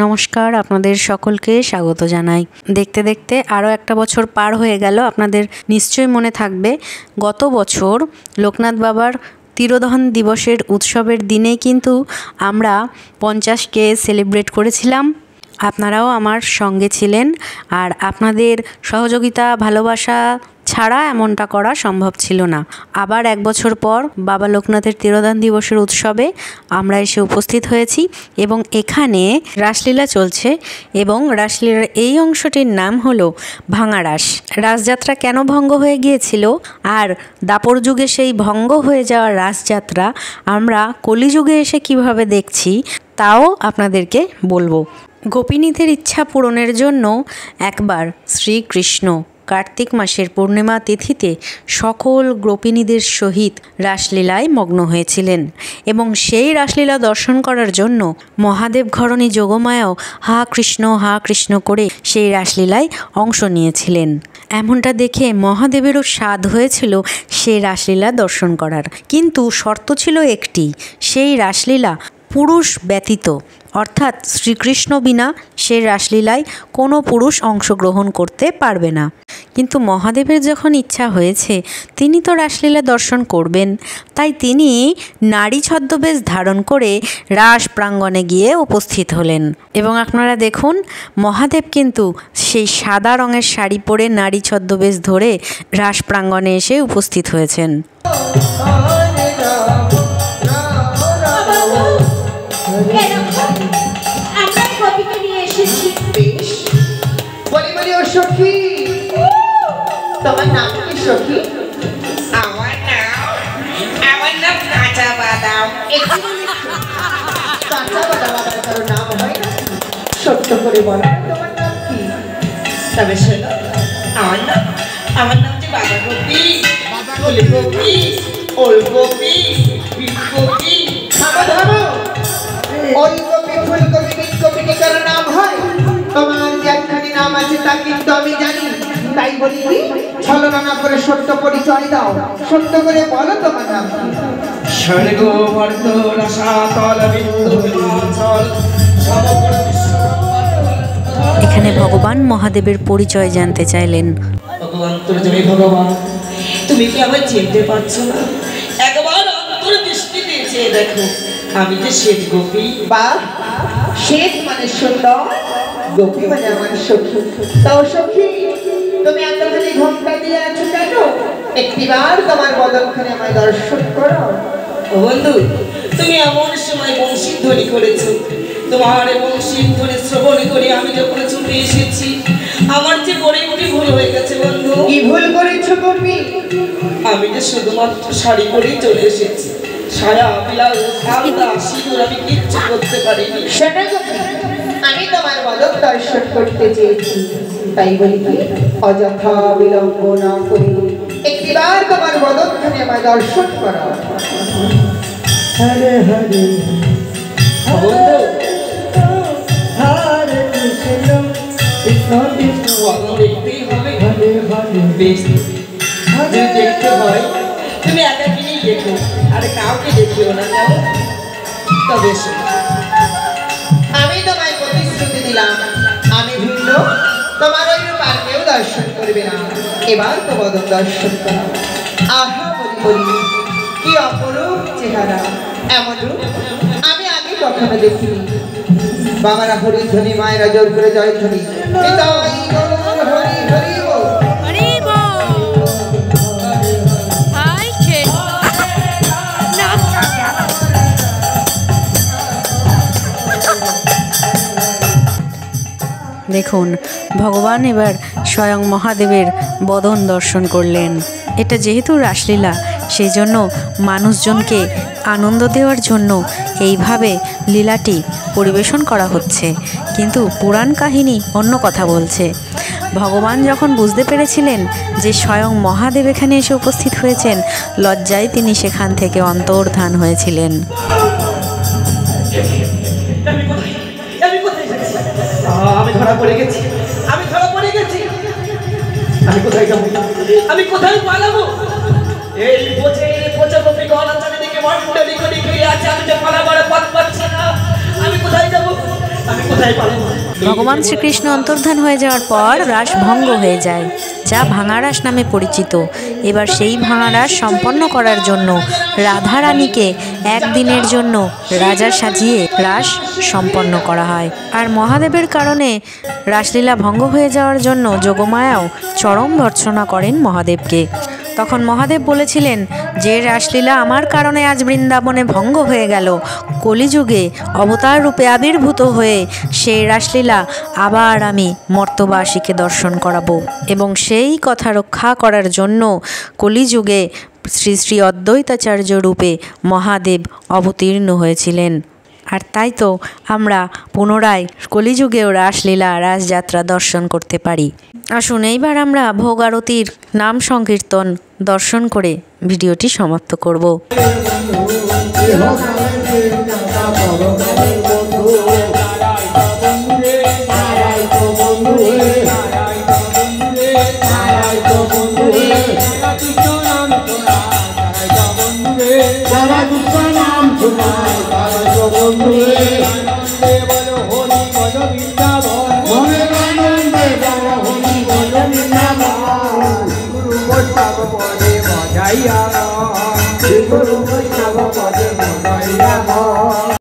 নমস্কার, আপনাদের সকলকে স্বাগত জানাই। দেখতে দেখতে আরও একটা বছর পার হয়ে গেল। আপনাদের নিশ্চয়ই মনে থাকবে গত বছর লোকনাথ বাবার তিরোধান দিবসের উৎসবের দিনেই কিন্তু আমরা 50কে সেলিব্রেট করেছিলাম। আপনারাও আমার সঙ্গে ছিলেন, আর আপনাদের সহযোগিতা ভালোবাসা ছাড়া এমনটা করা সম্ভব ছিল না। আবার এক বছর পর বাবা লোকনাথের তিরোধান দিবসের উৎসবে আমরা এসে উপস্থিত হয়েছি এবং এখানে রাসলীলা চলছে এবং রাসলীলার এই অংশটির নাম হলো ভাঙা রাস। রাসযাত্রা কেন ভঙ্গ হয়ে গিয়েছিল আর দাপর যুগে সেই ভঙ্গ হয়ে যাওয়া রাসযাত্রা আমরা কলিযুগে এসে কিভাবে দেখছি তাও আপনাদেরকে বলবো। গোপিনীদের ইচ্ছা পূরণের জন্য একবার শ্রীকৃষ্ণ কার্তিক মাসের পূর্ণিমা তিথিতে সকল গোপিনীদের সহিত রাসলীলায় মগ্ন হয়েছিলেন এবং সেই রাসলীলা দর্শন করার জন্য মহাদেব ঘরণী যোগমায়াও হা কৃষ্ণ করে সেই রাসলীলায় অংশ নিয়েছিলেন। এমনটা দেখে মহাদেবেরও স্বাদ হয়েছিল সেই রাসলীলা দর্শন করার, কিন্তু শর্ত ছিল একটি, সেই রাসলীলা পুরুষ ব্যতীত, অর্থাৎ শ্রীকৃষ্ণ বিনা সেই রাসলীলায় কোনো পুরুষ অংশগ্রহণ করতে পারবে না। কিন্তু মহাদেবের যখন ইচ্ছা হয়েছে তিনি তো রাসলীলা দর্শন করবেন, তাই তিনি নারী ছদ্মবেশ ধারণ করে রাস প্রাঙ্গণে গিয়ে উপস্থিত হলেন এবং আপনারা দেখুন মহাদেব কিন্তু সেই সাদা রঙের শাড়ি পরে নারী ছদ্মবেশ ধরে রাস প্রাঙ্গণে এসে উপস্থিত হয়েছেন। তোমার নাম কি সখী? আমার নাম কাঁচা বাদাম। কাঁচা বাদাম আবার কারো নাম হয় না? সত্য করে বলো তোমার নাম কি? তবে শোনো, আমার নাম যে বাঁধাকপি, ফুলকপি, ওলকপি, বীজকপি। ওলকপি, ফুলকপি, বীজকপি কি কারো নাম হয়? তোমার যে একখানি নাম আছে তা কিন্তু আমি জানি, তাই বলি ছলনা না করে সত্য পরিচয় দাও। সত্য করে বলো তোমার নাম কি? স্বর্গ বর্ত রসাতল বিন্দু হিমাচল সমগ্র বিশ্ব। এখানে ভগবান মহাদেবের পরিচয় জানতে চাইলেন। অন্তর্যামী ভগবান, তুমি কি আমায় চিনতে পারছো না? একবার অন্তর্দৃষ্টিতে চেয়ে দেখো, আমি যে শ্বেত গোপী। বা শ্বেত মানে সুন্দর, গোপী মানে আমার সখী। তাও সখী, তুমি এতখানি ঘোমটা দিয়ে আছো কেন? একটিবার তোমার বদনখানে আমায় দর্শন করো। বন্ধু, তুমি এমন সময় বংশী ধ্বনি করেছো, তোমার বংশী ধ্বনি শ্রবণ করে আমি যখন ছুটে এসেছি, আমার যে বড় একটি ভুল হয়ে গেছে বন্ধু। কি ভুল করেছো গোপী? আমি যে শুধুমাত্র শাড়ি পরেই চলে এসেছি, সায়া বিলাস আলতা সিঁদুর আমি কিচ্ছু করতে পারিনি। শোনো গোপী, আমি তোমার বদন দর্শন করতে চেয়েছি, তাই বলি কি অযথা বিলম্ব না করে একটিবার তোমার বদনখানে আমায় দর্শন করো। হরে হরে বন্ধু, হরে কৃষ্ণ কৃষ্ণ কৃষ্ণ বদন দেখতেই হবে। হরে হরে বেশ, যদি দেখতে হয় তুমি একাকিনেই দেখো, আর কাউকে দেখিও না। কেমন? তবে আমি তোমায় প্রতিশ্রুতি দিলাম, আমি ভিন্ন তোমার ওই রূপ আর কেউ দর্শন করবে না। এবার তো বদন দর্শন করো। আহা বলি বলি, কি অপরূপ চেহারা, এমন রূপ আমি আগে কখনো দেখিনি। বাবারা হরিধ্বনি, মায়েরা জোর করে জয়ধ্বনি। হরি হরি বল। দেখুন ভগবান এবার স্বয়ং মহাদেবের বদন দর্শন করলেন। এটা যেহেতু রাসলীলা, সেই জন্য মানুষজনকে আনন্দ দেওয়ার জন্য এইভাবে লীলাটি পরিবেশন করা হচ্ছে, কিন্তু পুরাণ কাহিনী অন্য কথা বলছে। ভগবান যখন বুঝতে পেরেছিলেন যে স্বয়ং মহাদেব এখানে এসে উপস্থিত হয়েছেন, লজ্জায় তিনি সেখান থেকে অন্তর্ধান হয়েছিলেন। আমি ধরা পড়ে গেছি, আমি কোথায় যাবো? আমি কোথায় পালাবো? এই বোঝে পচা কপি গলা চারিদিকে মন্ডলী করে ঘিরে আছে, আমি যে পালাবার পথ পাচ্ছি না। আমি কোথায় যাবো? আমি কোথায় পাবো? ভগবান শ্রীকৃষ্ণ অন্তর্ধান হয়ে যাওয়ার পর রাস ভঙ্গ হয়ে যায়, যা ভাঙারাস নামে পরিচিত। এবার সেই ভাঙারাস সম্পন্ন করার জন্য রাধারানীকে একদিনের জন্য রাজা সাজিয়ে রাস সম্পন্ন করা হয়। আর মহাদেবের কারণে রাসলীলা ভঙ্গ হয়ে যাওয়ার জন্য যোগমায়াও চরম ভর্ৎসনা করেন মহাদেবকে। তখন মহাদেব বলেছিলেন, যে রাসলীলা আমার কারণে আজ বৃন্দাবনে ভঙ্গ হয়ে গেল, কলিযুগে অবতার রূপে আবির্ভূত হয়ে সেই রাসলীলা আবার আমি মর্তবাসীকে দর্শন করাবো। এবং সেই কথা রক্ষা করার জন্য কলিযুগে শ্রী শ্রী অদ্বৈতাচার্য রূপে মহাদেব অবতীর্ণ হয়েছিলেন। আর তাই তো আমরা পুনরায় কলিযুগেও রাসলীলা রাসযাত্রা দর্শন করতে পারি। আসুন এইবার আমরা ভোগ আরতির নাম সংকীর্তন দর্শন করে ভিডিওটি সমাপ্ত করব। Jaya,